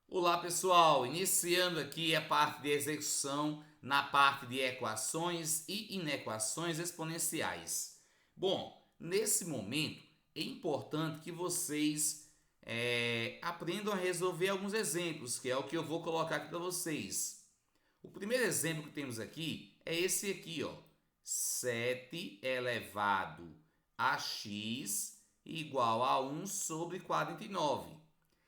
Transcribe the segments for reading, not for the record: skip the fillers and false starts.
Olá pessoal, iniciando aqui a parte de execução na parte de equações e inequações exponenciais. Bom, nesse momento é importante que vocês aprendam a resolver alguns exemplos, que é o que eu vou colocar aqui para vocês. O primeiro exemplo que temos aqui é esse aqui, ó. 7 elevado a x igual a 1 sobre 49.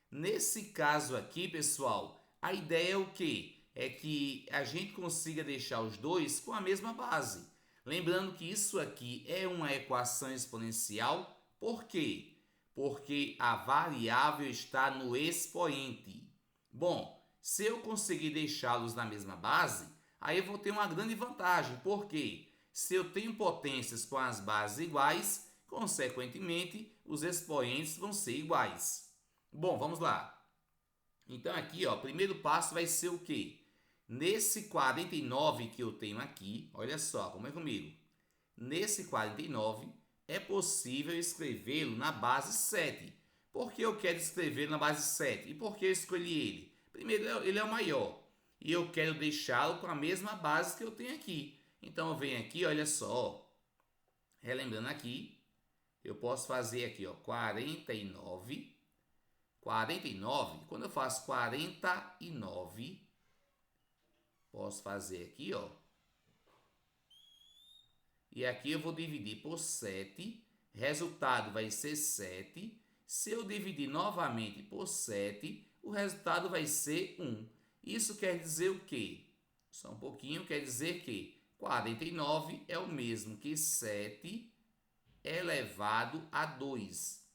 Nesse caso aqui, pessoal, a ideia é o quê? É que a gente consiga deixar os dois com a mesma base. Lembrando que isso aqui é uma equação exponencial, por quê? Porque a variável está no expoente. Bom, se eu conseguir deixá-los na mesma base, aí eu vou ter uma grande vantagem, porque se eu tenho potências com as bases iguais, consequentemente, os expoentes vão ser iguais. Bom, vamos lá. Então aqui, ó, o primeiro passo vai ser o quê? Nesse 49 que eu tenho aqui, olha só, como é comigo. Nesse 49 é possível escrevê-lo na base 7. Por que eu quero escrever na base 7? E por que eu escolhi ele? Primeiro, ele é o maior. E eu quero deixá-lo com a mesma base que eu tenho aqui. Então eu venho aqui, olha só, relembrando aqui, eu posso fazer aqui, ó, 49. 49, quando eu faço 49, posso fazer aqui, ó. E aqui eu vou dividir por 7, resultado vai ser 7. Se eu dividir novamente por 7, o resultado vai ser 1. Isso quer dizer o quê? Só um pouquinho, quer dizer que 49 é o mesmo que 7 elevado a 2.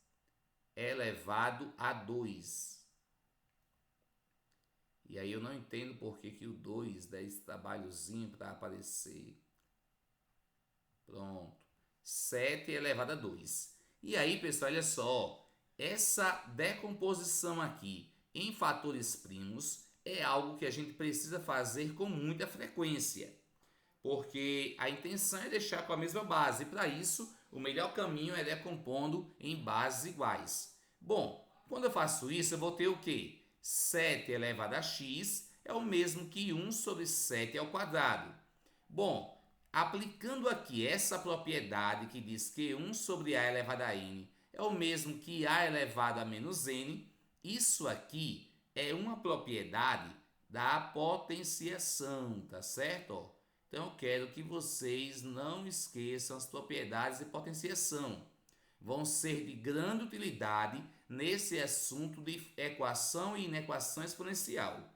Elevado a 2. E aí eu não entendo por que o 2 dá esse trabalhozinho para aparecer. Pronto. 7 elevado a 2. E aí, pessoal, olha só. Essa decomposição aqui em fatores primos é algo que a gente precisa fazer com muita frequência. Porque a intenção é deixar com a mesma base. E para isso, o melhor caminho é decompondo em bases iguais. Bom, quando eu faço isso, eu vou ter o quê? 7 elevado a x é o mesmo que 1 sobre 7 ao quadrado. Bom, aplicando aqui essa propriedade que diz que 1 sobre a elevado a n é o mesmo que a elevado a menos n, isso aqui é uma propriedade da potenciação, tá certo? Então eu quero que vocês não esqueçam as propriedades de potenciação. Vão ser de grande utilidade nesse assunto de equação e inequação exponencial.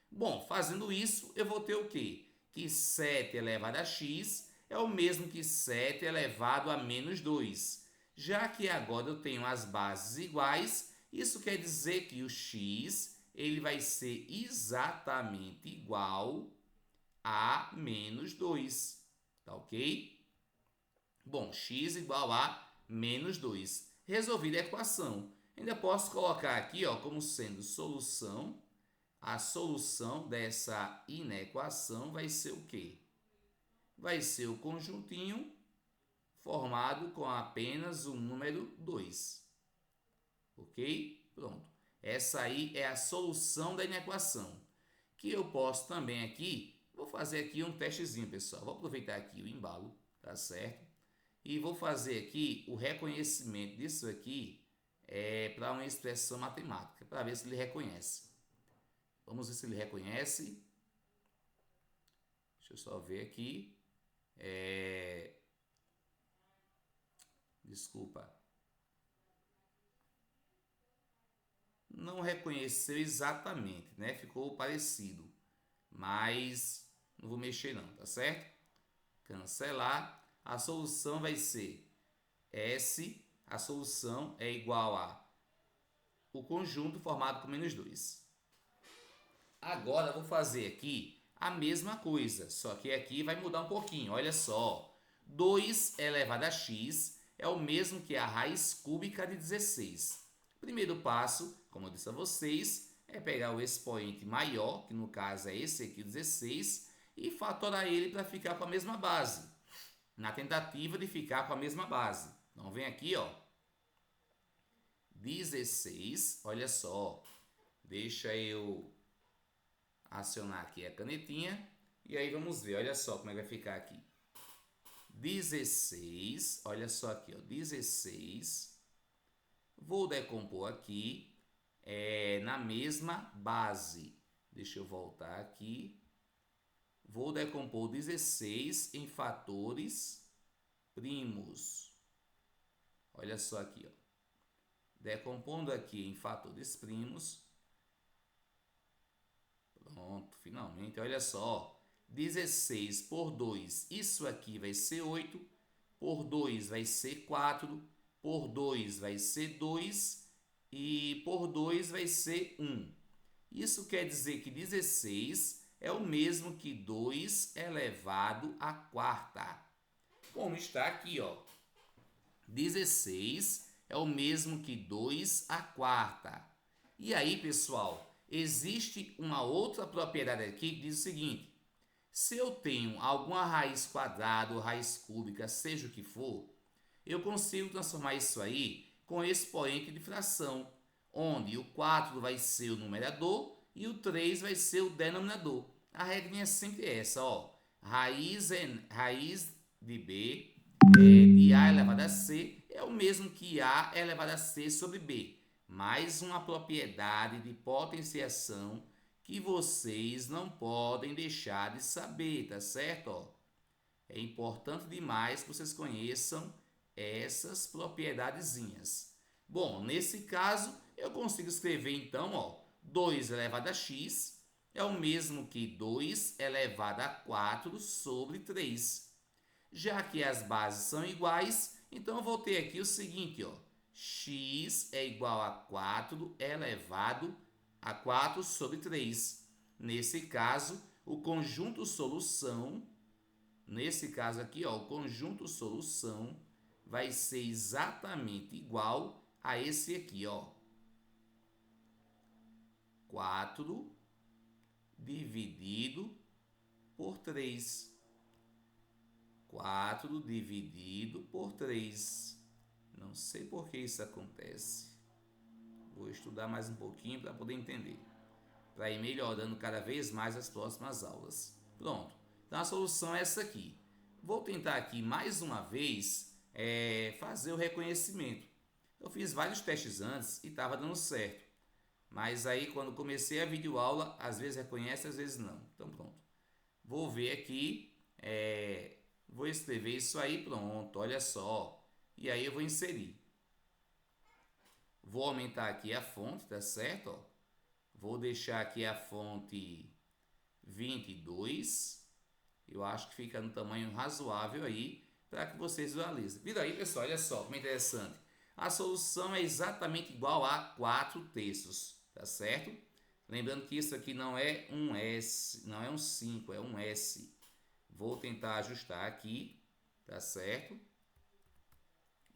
Bom, fazendo isso, eu vou ter o quê? Que 7 elevado a x é o mesmo que 7 elevado a menos 2. Já que agora eu tenho as bases iguais, isso quer dizer que o x ele vai ser exatamente igual a menos 2. Tá ok? Bom, x igual a menos 2. Resolvida a equação. Ainda posso colocar aqui ó, como sendo solução. A solução dessa inequação vai ser o quê? Vai ser o conjuntinho formado com apenas o número 2. Ok? Pronto. Essa aí é a solução da inequação. Que eu posso também aqui, vou fazer aqui um testezinho, pessoal. Vou aproveitar aqui o embalo, tá certo? E vou fazer aqui o reconhecimento disso aqui para uma expressão matemática, para ver se ele reconhece. Vamos ver se ele reconhece. Deixa eu só ver aqui. Desculpa. Não reconheceu exatamente, né? Ficou parecido. Mas não vou mexer não, tá certo? Cancelar. A solução vai ser S. A solução é igual a o conjunto formado com menos 2. Agora vou fazer aqui a mesma coisa, só que aqui vai mudar um pouquinho. Olha só, 2 elevado a x é o mesmo que a raiz cúbica de 16. Primeiro passo, como eu disse a vocês, é pegar o expoente maior, que no caso é esse aqui, 16, e fatorar ele para ficar com a mesma base, na tentativa de ficar com a mesma base. Então vem aqui, ó, 16, olha só, Deixa eu acionar aqui a canetinha. E aí vamos ver, olha só como é que vai ficar aqui. 16, olha só aqui, ó, 16. Vou decompor aqui na mesma base. Deixa eu voltar aqui. Vou decompor 16 em fatores primos. Olha só aqui, ó. Decompondo aqui em fatores primos. Pronto, finalmente. Olha só. 16 por 2, isso aqui vai ser 8. Por 2 vai ser 4. Por 2 vai ser 2. E por 2 vai ser 1. Isso quer dizer que 16 é o mesmo que 2 elevado à quarta. Como está aqui, ó. 16 é o mesmo que 2 à quarta. E aí, pessoal, existe uma outra propriedade aqui que diz o seguinte: se eu tenho alguma raiz quadrada ou raiz cúbica, seja o que for, eu consigo transformar isso aí com expoente de fração, onde o 4 vai ser o numerador e o 3 vai ser o denominador. A regra é sempre essa, ó. Raiz de B de A elevado a C é o mesmo que A elevado a C sobre B. Mais uma propriedade de potenciação que vocês não podem deixar de saber, tá certo? Ó, é importante demais que vocês conheçam essas propiedadezinhas. Bom, nesse caso, eu consigo escrever então, ó, 2 elevado a x é o mesmo que 2 elevado a 4 sobre 3. Já que as bases são iguais, então eu vou ter aqui o seguinte, ó, x é igual a 4 elevado a 4 sobre 3. Nesse caso, o conjunto solução, nesse caso aqui, ó, o conjunto solução vai ser exatamente igual a esse aqui, ó. 4 dividido por 3. 4 dividido por 3. Não sei por que isso acontece. Vou estudar mais um pouquinho para poder entender, para ir melhorando cada vez mais as próximas aulas. Pronto. Então a solução é essa aqui. Vou tentar aqui mais uma vez fazer o reconhecimento. Eu fiz vários testes antes e estava dando certo. Mas aí quando comecei a videoaula, às vezes reconhece, às vezes não. Então pronto. Vou ver aqui, vou escrever isso aí, pronto, olha só. E aí eu vou inserir. Vou aumentar aqui a fonte, tá certo? Ó. Vou deixar aqui a fonte 22. Eu acho que fica no tamanho razoável aí para que vocês visualizem. Viram aí, pessoal? Olha só como é interessante. A solução é exatamente igual a 4/3, tá certo? Lembrando que isso aqui não é um S, não é um 5, é um S. Vou tentar ajustar aqui, tá certo?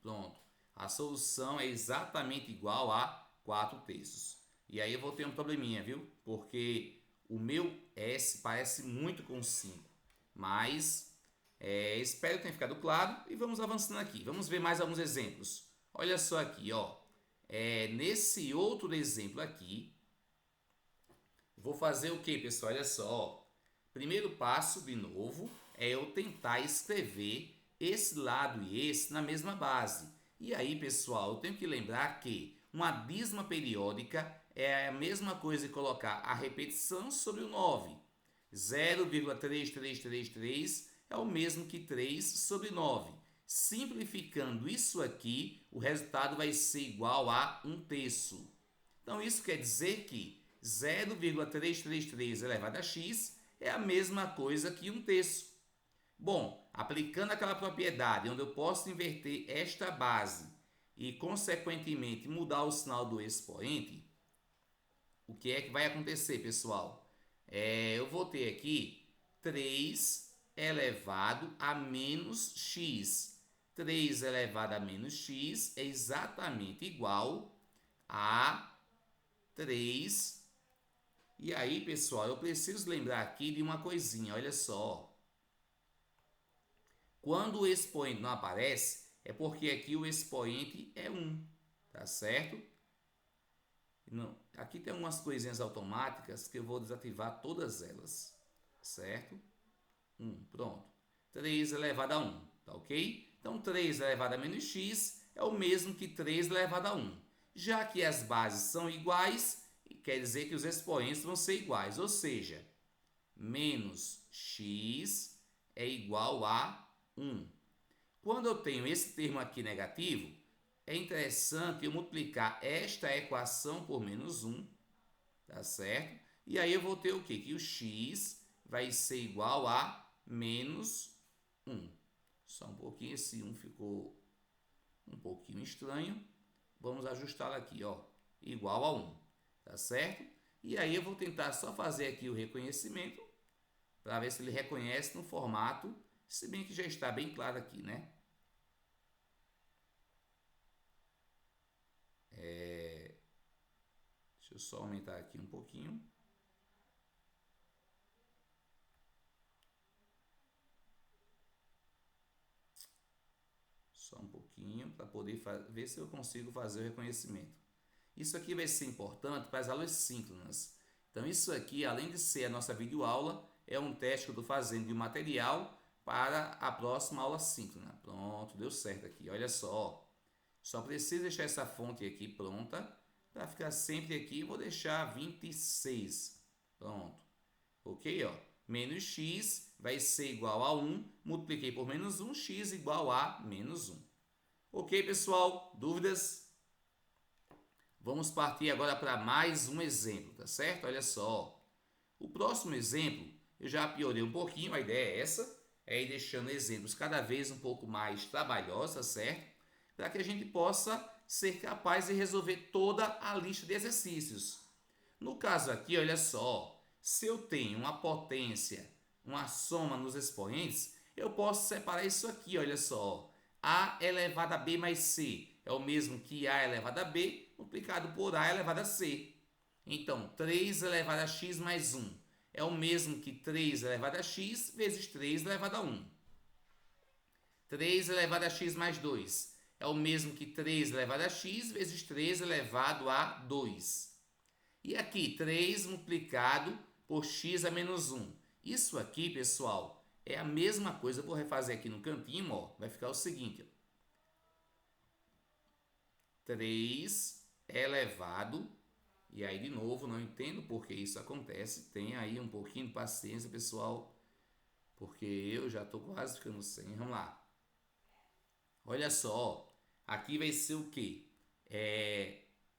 Pronto. A solução é exatamente igual a 4/3. E aí eu vou ter um probleminha, viu? Porque o meu S parece muito com 5. Mas espero que tenha ficado claro e vamos avançando aqui. Vamos ver mais alguns exemplos. Olha só aqui, ó. Nesse outro exemplo aqui, vou fazer o que, pessoal? Olha só. Primeiro passo, de novo, é eu tentar escrever esse lado e esse na mesma base. E aí, pessoal, eu tenho que lembrar que uma dízima periódica é a mesma coisa que colocar a repetição sobre o 9. 0,3333 é o mesmo que 3 sobre 9. Simplificando isso aqui, o resultado vai ser igual a 1/3. Então, isso quer dizer que 0,333 elevado a x é a mesma coisa que 1/3. Bom, aplicando aquela propriedade onde eu posso inverter esta base e, consequentemente, mudar o sinal do expoente, o que é que vai acontecer, pessoal? Eu vou ter aqui 3 elevado a menos x. 3 elevado a menos x é exatamente igual a 3. E aí, pessoal, eu preciso lembrar aqui de uma coisinha, olha só. Quando o expoente não aparece, é porque aqui o expoente é 1, tá certo? Não, aqui tem algumas coisinhas automáticas que eu vou desativar todas elas, certo? Pronto. 3 elevado a 1, tá ok? Então, 3 elevado a menos x é o mesmo que 3 elevado a 1. Já que as bases são iguais, quer dizer que os expoentes vão ser iguais, ou seja, menos x é igual a 1. Quando eu tenho esse termo aqui negativo, é interessante eu multiplicar esta equação por menos 1, tá certo? E aí eu vou ter o quê? Que o x vai ser igual a menos 1. Só um pouquinho, esse 1 ficou um pouquinho estranho. Vamos ajustá-lo aqui, ó, igual a 1, tá certo? E aí eu vou tentar só fazer aqui o reconhecimento, para ver se ele reconhece no formato, se bem que já está bem claro aqui, né? Deixa eu só aumentar aqui um pouquinho. Só um pouquinho para poder ver se eu consigo fazer o reconhecimento. Isso aqui vai ser importante para as aulas síncronas. Então isso aqui, além de ser a nossa videoaula, é um teste que eu estou fazendo de um material para a próxima aula síncrona. Pronto, deu certo aqui. Olha só. Só preciso deixar essa fonte aqui pronta para ficar sempre aqui. Vou deixar 26. Pronto. Ok, ó. Menos x vai ser igual a 1. Multipliquei por menos 1, x igual a menos 1. Ok, pessoal? Dúvidas? Vamos partir agora para mais um exemplo, tá certo? Olha só. O próximo exemplo, eu já piorei um pouquinho, a ideia é essa, é ir deixando exemplos cada vez um pouco mais trabalhosos, tá certo? Para que a gente possa ser capaz de resolver toda a lista de exercícios. No caso aqui, olha só, se eu tenho uma potência, uma soma nos expoentes, eu posso separar isso aqui, olha só. A elevado a b mais c é o mesmo que a elevado a b multiplicado por a elevado a c. Então, 3 elevado a x mais 1 é o mesmo que 3 elevado a x vezes 3 elevado a 1. 3 elevado a x mais 2 é o mesmo que 3 elevado a x vezes 3 elevado a 2. E aqui, 3 multiplicado por x a menos 1. Isso aqui, pessoal, é a mesma coisa. Eu vou refazer aqui no cantinho, ó. Vai ficar o seguinte, ó. 3 elevado, e aí de novo, não entendo por que isso acontece. Tem aí um pouquinho de paciência, pessoal, porque eu já estou quase ficando sem. Vamos lá. Olha só, aqui vai ser o quê?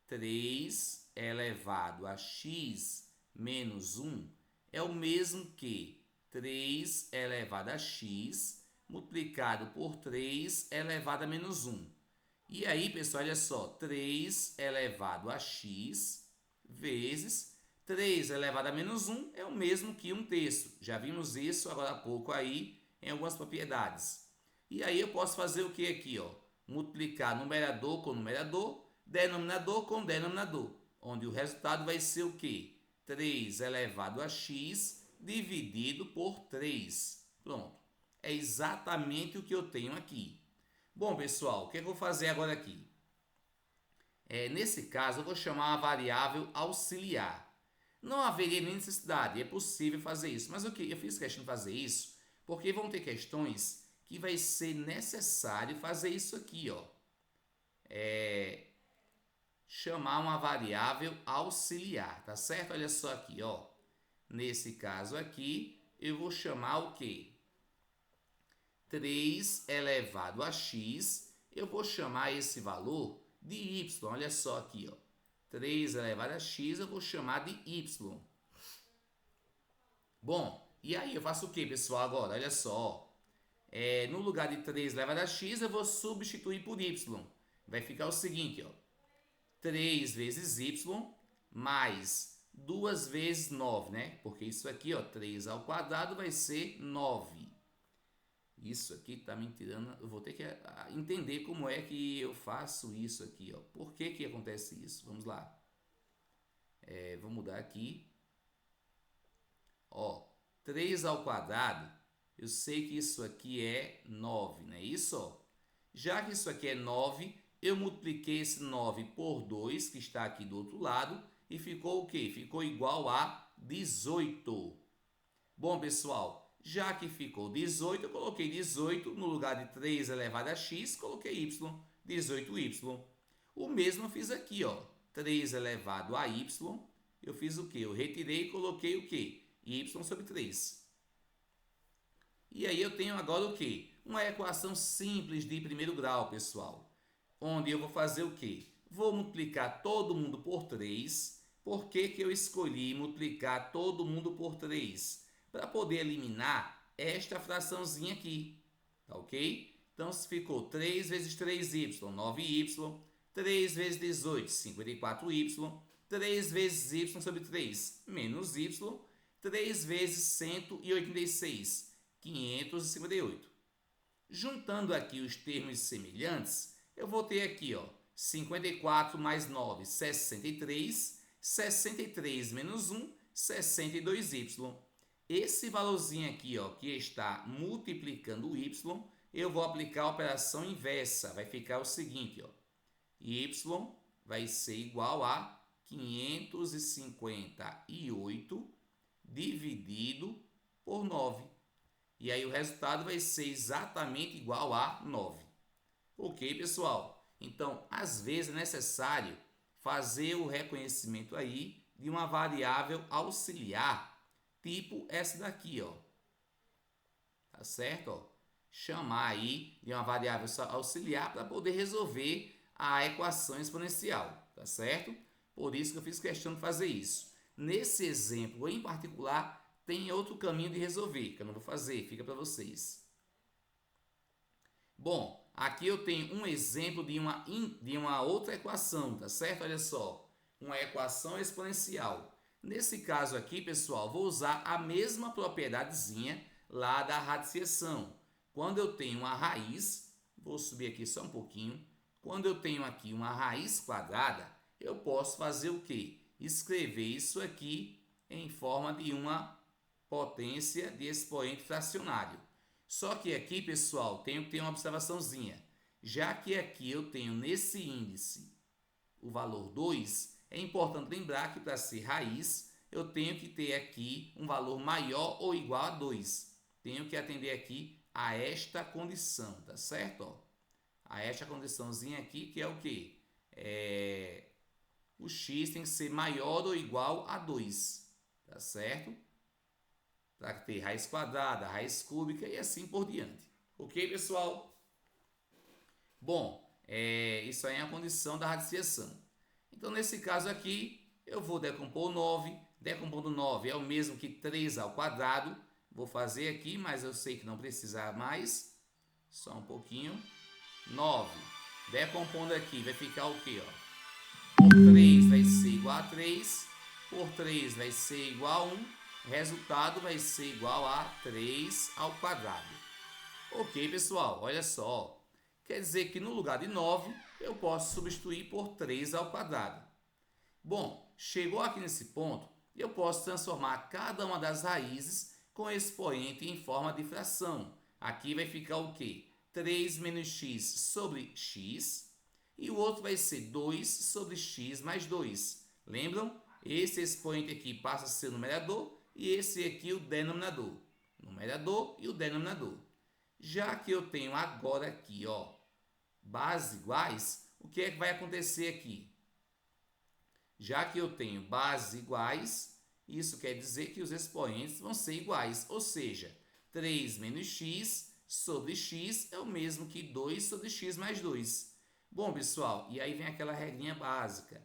3 elevado a x menos 1 é o mesmo que 3 elevado a x multiplicado por 3 elevado a menos 1. E aí, pessoal, olha só, 3 elevado a x vezes 3 elevado a menos 1 é o mesmo que 1/3. Já vimos isso agora há pouco aí em algumas propriedades. E aí eu posso fazer o que aqui, ó? Multiplicar numerador com numerador, denominador com denominador, onde o resultado vai ser o quê? 3 elevado a x dividido por 3. Pronto. É exatamente o que eu tenho aqui. Bom, pessoal, o que eu vou fazer agora aqui? Nesse caso, eu vou chamar uma variável auxiliar. Não haveria nem necessidade, é possível fazer isso. Mas eu fiz questão de fazer isso porque vão ter questões que vai ser necessário fazer isso aqui, ó. Chamar uma variável auxiliar, tá certo? Olha só aqui, ó. Nesse caso aqui, eu vou chamar o quê? 3 elevado a x, eu vou chamar esse valor de y. Olha só aqui, ó. 3 elevado a x, eu vou chamar de y. Bom, e aí eu faço o que, pessoal, agora? Olha só. No lugar de 3 elevado a x, eu vou substituir por y. Vai ficar o seguinte, ó. 3 vezes y mais 2 vezes 9, né? Porque isso aqui, ó, 3 ao quadrado vai ser 9. Isso aqui tá me tirando. Eu vou ter que entender como é que eu faço isso aqui, ó. Por que que acontece isso? Vamos lá. Vou mudar aqui. Ó, 3 ao quadrado, eu sei que isso aqui é 9, não é isso? Ó? Já que isso aqui é 9, eu multipliquei esse 9 por 2, que está aqui do outro lado, e ficou o quê? Ficou igual a 18. Bom, pessoal, já que ficou 18, eu coloquei 18 no lugar de 3 elevado a x, coloquei y, 18y. O mesmo eu fiz aqui, ó, 3 elevado a y, eu fiz o quê? Eu retirei e coloquei o quê? Y sobre 3. E aí eu tenho agora o quê? Uma equação simples de primeiro grau, pessoal. Onde eu vou fazer o quê? Vou multiplicar todo mundo por 3. Por que eu escolhi multiplicar todo mundo por 3? Para poder eliminar esta fraçãozinha aqui, tá ok? Então, se ficou 3 vezes 3y, 9y, 3 vezes 18, 54y, 3 vezes y sobre 3, menos y, 3 vezes 186, 558. Juntando aqui os termos semelhantes, eu vou ter aqui, ó, 54 mais 9, 63, 63 menos 1, 62y. Esse valorzinho aqui, ó, que está multiplicando o y, eu vou aplicar a operação inversa. Vai ficar o seguinte, ó, y vai ser igual a 558 dividido por 9. E aí o resultado vai ser exatamente igual a 9. Ok, pessoal? Então, às vezes é necessário fazer o reconhecimento aí de uma variável auxiliar, tipo essa daqui, ó. Tá certo? Ó? Chamar aí de uma variável auxiliar para poder resolver a equação exponencial, tá certo? Por isso que eu fiz questão de fazer isso. Nesse exemplo em particular, tem outro caminho de resolver, que eu não vou fazer, fica para vocês. Bom, aqui eu tenho um exemplo de uma outra equação, tá certo? Olha só, uma equação exponencial. Nesse caso aqui, pessoal, vou usar a mesma propriedadezinha lá da radiciação. Quando eu tenho uma raiz, vou subir aqui só um pouquinho. Quando eu tenho aqui uma raiz quadrada, eu posso fazer o quê? Escrever isso aqui em forma de uma potência de expoente fracionário. Só que aqui, pessoal, tenho que ter uma observaçãozinha. Já que aqui eu tenho nesse índice o valor 2, é importante lembrar que para ser raiz, eu tenho que ter aqui um valor maior ou igual a 2. Tenho que atender aqui a esta condição, tá certo? Ó, a esta condiçãozinha aqui, que é o quê? O x tem que ser maior ou igual a 2, tá certo? Para ter raiz quadrada, raiz cúbica e assim por diante. Ok, pessoal? Bom, isso aí é a condição da radiciação. Então, nesse caso aqui, eu vou decompor 9. Decompondo 9 é o mesmo que 3 ao quadrado. Vou fazer aqui, mas eu sei que não precisa mais. Só um pouquinho. 9. Decompondo aqui, vai ficar o quê? Ó? Por 3 vai ser igual a 3. Por 3 vai ser igual a 1. Resultado vai ser igual a 3 ao quadrado. Ok, pessoal, olha só. Quer dizer que no lugar de 9, eu posso substituir por 3 ao quadrado. Bom, chegou aqui nesse ponto, eu posso transformar cada uma das raízes com expoente em forma de fração. Aqui vai ficar o quê? 3 menos x sobre x. E o outro vai ser 2 sobre x mais 2. Lembram? Esse expoente aqui passa a ser o numerador e esse aqui o denominador. Numerador e o denominador. Já que eu tenho agora aqui, ó, bases iguais, o que é que vai acontecer aqui? Já que eu tenho bases iguais, isso quer dizer que os expoentes vão ser iguais, ou seja, 3 menos x sobre x é o mesmo que 2 sobre x mais 2. Bom, pessoal, e aí vem aquela regrinha básica.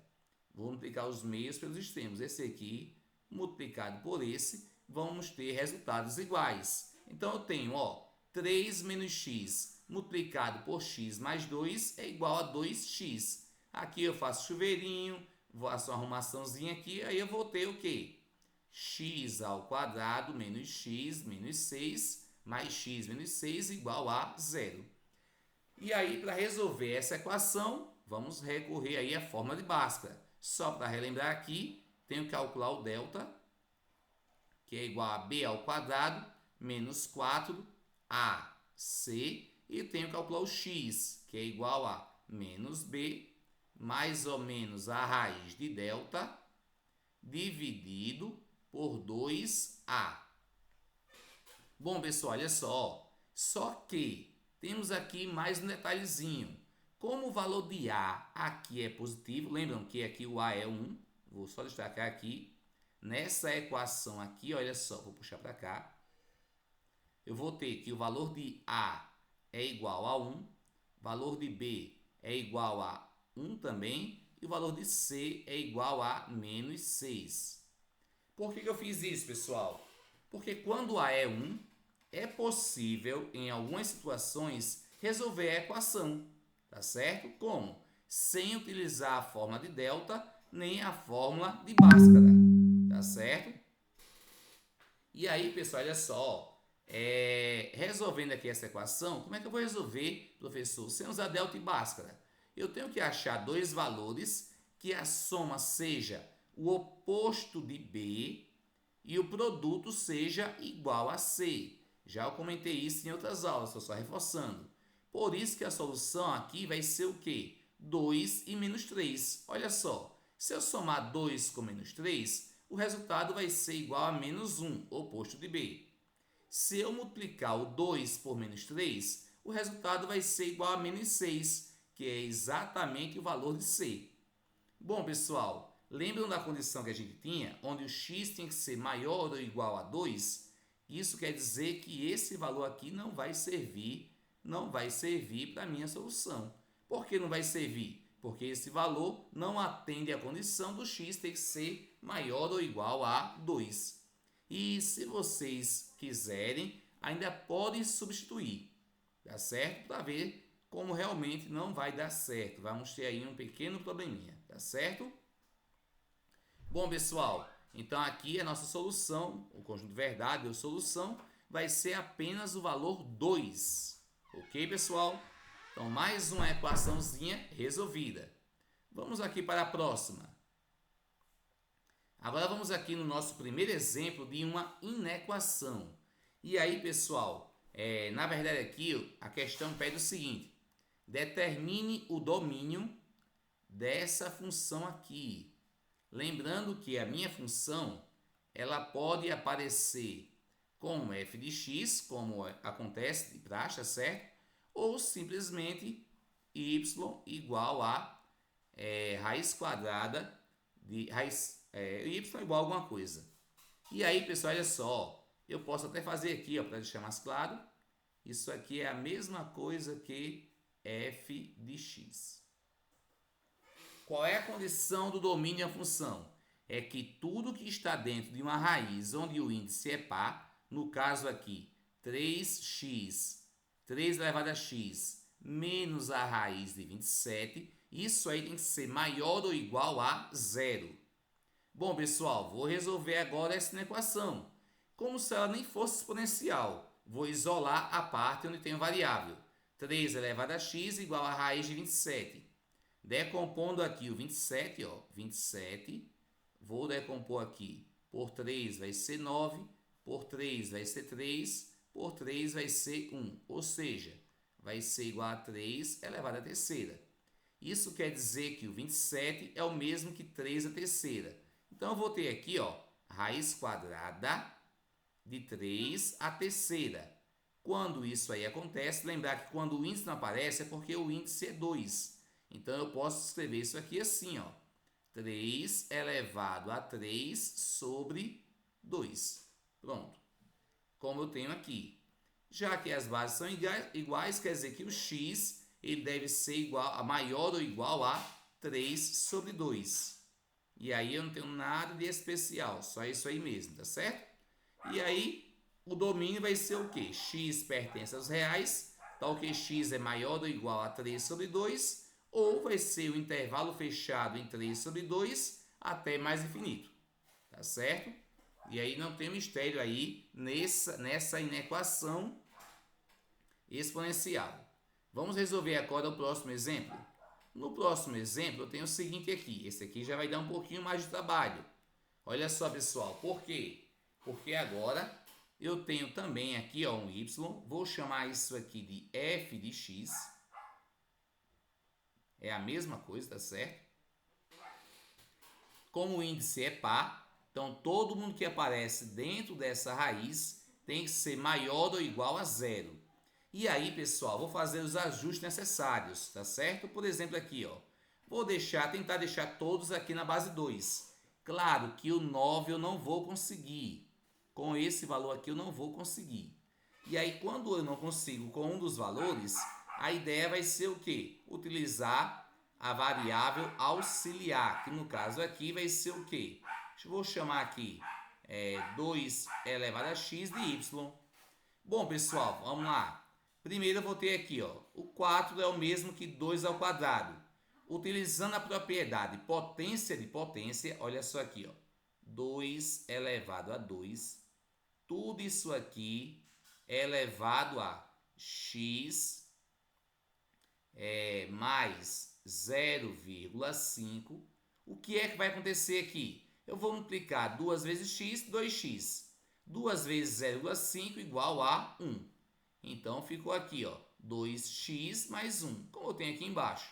Vou multiplicar os meios pelos extremos. Esse aqui, multiplicado por esse, vamos ter resultados iguais. Então, eu tenho, ó, 3 menos x multiplicado por x mais 2 é igual a 2x. Aqui eu faço chuveirinho, faço uma arrumaçãozinha aqui, aí eu vou ter o quê? X ao quadrado menos x menos 6 mais x menos 6 igual a 0. E aí, para resolver essa equação, vamos recorrer aí à fórmula de Bhaskara. Só para relembrar aqui, tenho que calcular o delta, que é igual a b ao quadrado menos 4ac, e tenho que calcular o x, que é igual a menos b, mais ou menos a raiz de delta, dividido por 2a. Bom, pessoal, olha só que temos aqui mais um detalhezinho. Como o valor de a aqui é positivo, lembram que aqui o a é 1, vou só destacar aqui, nessa equação aqui, olha só, vou puxar para cá, eu vou ter que o valor de a é igual a 1, valor de b é igual a 1 também, e o valor de c é igual a menos 6. Por que eu fiz isso, pessoal? Porque quando a é 1, é possível, em algumas situações, resolver a equação, tá certo? Como? Sem utilizar a fórmula de delta, nem a fórmula de Bhaskara, tá certo? E aí, pessoal, olha só, resolvendo aqui essa equação, como é que eu vou resolver, professor, sem usar delta e Bhaskara? Eu tenho que achar dois valores que a soma seja o oposto de B e o produto seja igual a C. Já eu comentei isso em outras aulas, estou só reforçando. Por isso que a solução aqui vai ser o quê? 2 e menos 3. Olha só, se eu somar 2 com menos 3, o resultado vai ser igual a menos 1, oposto de B. Se eu multiplicar o 2 por menos 3, o resultado vai ser igual a menos 6, que é exatamente o valor de C. Bom, pessoal, lembram da condição que a gente tinha, onde o x tem que ser maior ou igual a 2? Isso quer dizer que esse valor aqui não vai servir para a minha solução. Por que não vai servir? Porque esse valor não atende à condição do x ter que ser maior ou igual a 2. E se vocês quiserem, ainda podem substituir, tá certo? Para ver como realmente não vai dar certo. Vamos ter aí um pequeno probleminha, tá certo? Bom, pessoal, então aqui a nossa solução, o conjunto de verdade ou solução, vai ser apenas o valor 2. Ok, pessoal? Então, mais uma equaçãozinha resolvida. Vamos aqui para a próxima. Agora vamos aqui no nosso primeiro exemplo de uma inequação. E aí, pessoal, na verdade aqui a questão pede o seguinte: determine o domínio dessa função aqui. Lembrando que a minha função, ela pode aparecer como f de x, como acontece de praxe, certo? Ou simplesmente y igual a raiz quadrada de raiz, y igual a alguma coisa. E aí, pessoal, olha só, eu posso até fazer aqui, para deixar mais claro, isso aqui é a mesma coisa que f de x. Qual é a condição do domínio da função? É que tudo que está dentro de uma raiz onde o índice é par, no caso aqui, 3x, 3 elevado a x, menos a raiz de 27, isso aí tem que ser maior ou igual a zero. Bom, pessoal, vou resolver agora essa equação. Como se ela nem fosse exponencial, vou isolar a parte onde tem o variável. 3 elevado a x igual a raiz de 27. Decompondo aqui o 27, 27, vou decompor aqui por 3 vai ser 9, por 3 vai ser 3, por 3 vai ser 1, ou seja, vai ser igual a 3 elevado à terceira. Isso quer dizer que o 27 é o mesmo que 3 à terceira. Então, eu vou ter aqui, raiz quadrada de 3 à terceira. Quando isso aí acontece, lembrar que quando o índice não aparece é porque o índice é 2. Então, eu posso escrever isso aqui assim, 3 elevado a 3 sobre 2. Pronto. Como eu tenho aqui. Já que as bases são iguais, quer dizer que o x ele deve ser igual a maior ou igual a 3 sobre 2. E aí eu não tenho nada de especial, só isso aí mesmo, tá certo? E aí o domínio vai ser o quê? X pertence aos reais, tal que x é maior ou igual a 3 sobre 2, ou vai ser o intervalo fechado em 3 sobre 2 até mais infinito, tá certo? E aí não tem mistério aí nessa inequação exponencial. Vamos resolver agora o próximo exemplo? No próximo exemplo eu tenho o seguinte aqui, esse aqui já vai dar um pouquinho mais de trabalho. Olha só, pessoal, por quê? Porque agora eu tenho também aqui um y, vou chamar isso aqui de f de x. é a mesma coisa, tá certo? Como o índice é par, então todo mundo que aparece dentro dessa raiz tem que ser maior ou igual a zero. E aí, pessoal, vou fazer os ajustes necessários, tá certo? Por exemplo, aqui, ó, vou tentar deixar todos aqui na base 2. Claro que o 9 eu não vou conseguir. Com esse valor aqui eu não vou conseguir. E aí, quando eu não consigo com um dos valores, a ideia vai ser o quê? Utilizar a variável auxiliar, que no caso aqui vai ser o quê? Vou chamar aqui 2 elevado a x de y. Bom, pessoal, vamos lá. Primeiro eu vou ter aqui, ó, o 4 é o mesmo que 2 ao quadrado. Utilizando a propriedade potência de potência, olha só aqui, ó, 2 elevado a 2. Tudo isso aqui é elevado a x mais 0,5. O que é que vai acontecer aqui? Eu vou multiplicar 2 vezes x, 2x. 2 vezes 0,5 igual a 1. Então, ficou aqui, ó, 2x mais 1, como eu tenho aqui embaixo.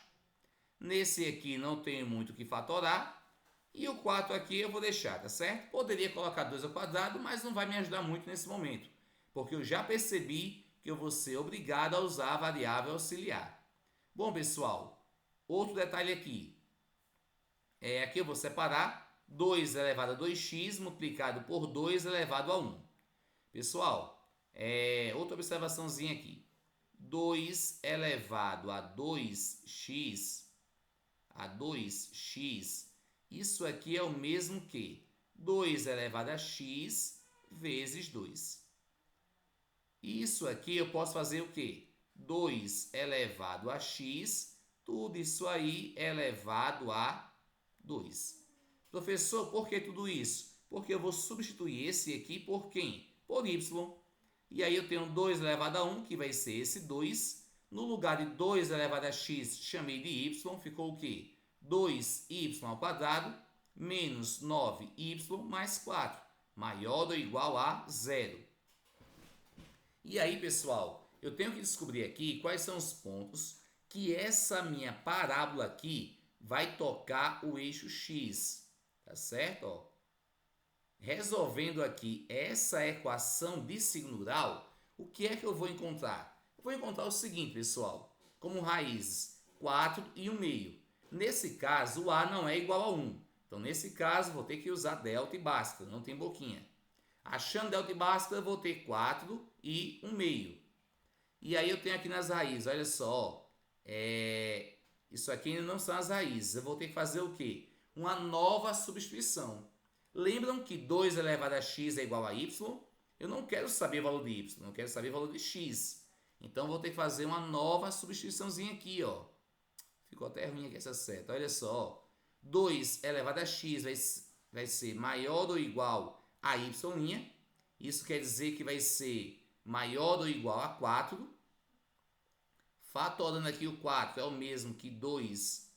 Nesse aqui não tenho muito o que fatorar. E o 4 aqui eu vou deixar, tá certo? Poderia colocar 2 ao quadrado, mas não vai me ajudar muito nesse momento. Porque eu já percebi que eu vou ser obrigado a usar a variável auxiliar. Bom, pessoal, outro detalhe aqui. Aqui eu vou separar 2 elevado a 2x multiplicado por 2 elevado a 1. Pessoal, outra observaçãozinha aqui. 2 elevado a 2x, isso aqui é o mesmo que 2 elevado a x vezes 2. Isso aqui eu posso fazer o quê? 2 elevado a x, tudo isso aí elevado a 2. Professor, por que tudo isso? Porque eu vou substituir esse aqui por quem? Por y. E aí eu tenho 2 elevado a 1, que vai ser esse 2. No lugar de 2 elevado a x, chamei de y, ficou o quê? 2y ao quadrado menos 9y mais 4, maior ou igual a 0. E aí, pessoal, eu tenho que descobrir aqui quais são os pontos que essa minha parábola aqui vai tocar o eixo x, tá certo? Ó, resolvendo aqui essa equação de segundo grau, o que é que eu vou encontrar? Eu vou encontrar o seguinte, pessoal, como raízes 4 e 1 meio. Nesse caso, o a não é igual a 1. Então, nesse caso, vou ter que usar delta e basta, não tem boquinha. Achando delta e basta, eu vou ter 4 e 1 meio. E aí eu tenho aqui nas raízes, olha só, isso aqui ainda não são as raízes. Eu vou ter que fazer o quê? Uma nova substituição. Lembram que 2 elevado a x é igual a y? Eu não quero saber o valor de y, não quero saber o valor de x. Então, vou ter que fazer uma nova substituiçãozinha aqui, ó. Ficou até ruim aqui essa seta. Olha só. 2 elevado a x vai ser maior ou igual a y'. Isso quer dizer que vai ser maior ou igual a 4. Fatorando aqui o 4 é o mesmo que 2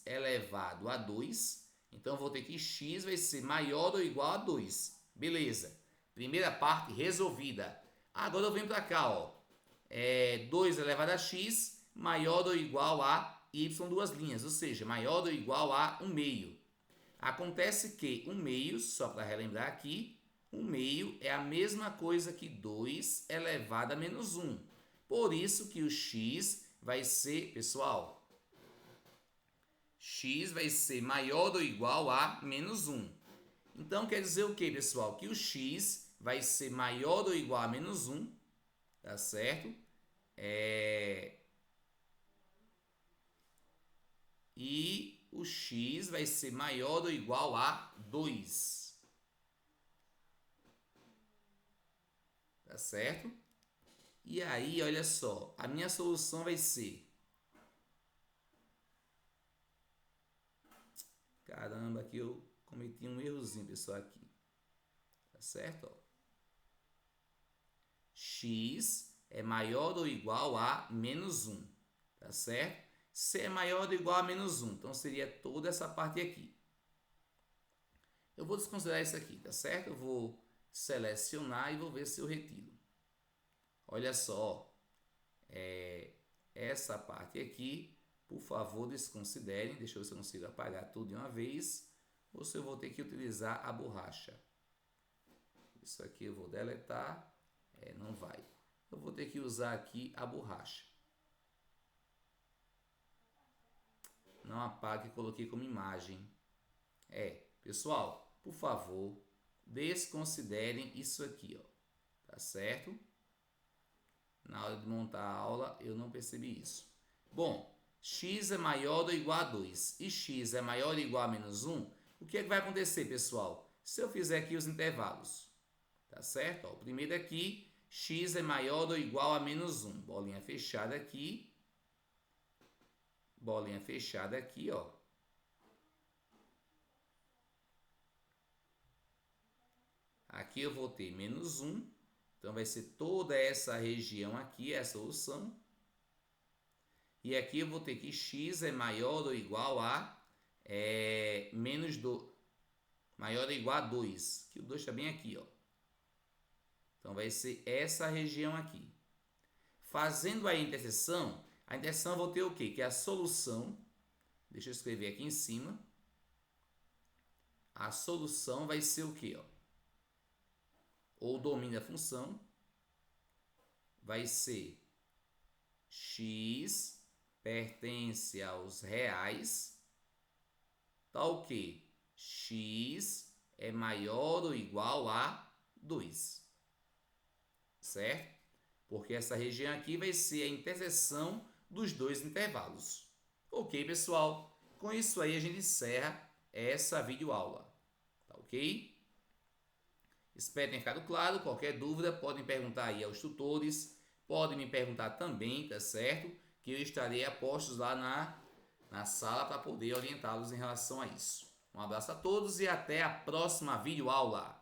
elevado a 2. Então, vou ter que x vai ser maior ou igual a 2. Beleza. Primeira parte resolvida. Agora eu venho para cá, ó. 2 elevado a x maior ou igual a y duas linhas, ou seja, maior ou igual a 1 meio. Acontece que 1 meio, só para relembrar aqui, 1 meio é a mesma coisa que 2 elevado a menos 1. Por isso que o x vai ser, pessoal, x vai ser maior ou igual a menos 1. Então, quer dizer o que, pessoal? Que o x vai ser maior ou igual a menos 1, tá certo? E o x vai ser maior ou igual a 2. Tá certo? E aí, olha só, a minha solução vai ser... Caramba, aqui eu cometi um errozinho, pessoal, aqui. Tá certo? Ó. X é maior ou igual a menos 1. Tá certo? C é maior ou igual a menos 1. Então, seria toda essa parte aqui. Eu vou desconsiderar isso aqui, tá certo? Eu vou selecionar e vou ver se eu retiro. Olha só. Essa parte aqui Por favor, desconsiderem. Deixa eu ver se eu consigo apagar tudo de uma vez. Ou se eu vou ter que utilizar a borracha. Isso aqui eu vou deletar. Não vai. Eu vou ter que usar aqui a borracha. Não apague, coloquei como imagem. Pessoal, por favor, desconsiderem isso aqui, ó. Tá certo? Na hora de montar a aula, eu não percebi isso. Bom, x é maior ou igual a 2 e x é maior ou igual a menos 1, o que é que vai acontecer, pessoal? Se eu fizer aqui os intervalos, tá certo? Ó, o primeiro aqui, x é maior ou igual a menos 1. Bolinha fechada aqui. Bolinha fechada aqui, ó. Aqui eu vou ter menos 1. Então, vai ser toda essa região aqui, é a solução. E aqui eu vou ter que x é maior ou igual a menos 2. Maior ou igual a 2. Que o 2 está bem aqui, ó. Então, vai ser essa região aqui. Fazendo a interseção eu vou ter o quê? Que é a solução. Deixa eu escrever aqui em cima. A solução vai ser o quê? Ó? Ou o domínio da função vai ser x pertence aos reais, tal que x é maior ou igual a 2. Certo? Porque essa região aqui vai ser a interseção dos dois intervalos. Ok, pessoal? Com isso aí a gente encerra essa videoaula. Tá ok? Espero ter ficado claro. Qualquer dúvida, podem perguntar aí aos tutores. Podem me perguntar também, tá certo? Que eu estarei a postos lá na sala para poder orientá-los em relação a isso. Um abraço a todos e até a próxima videoaula.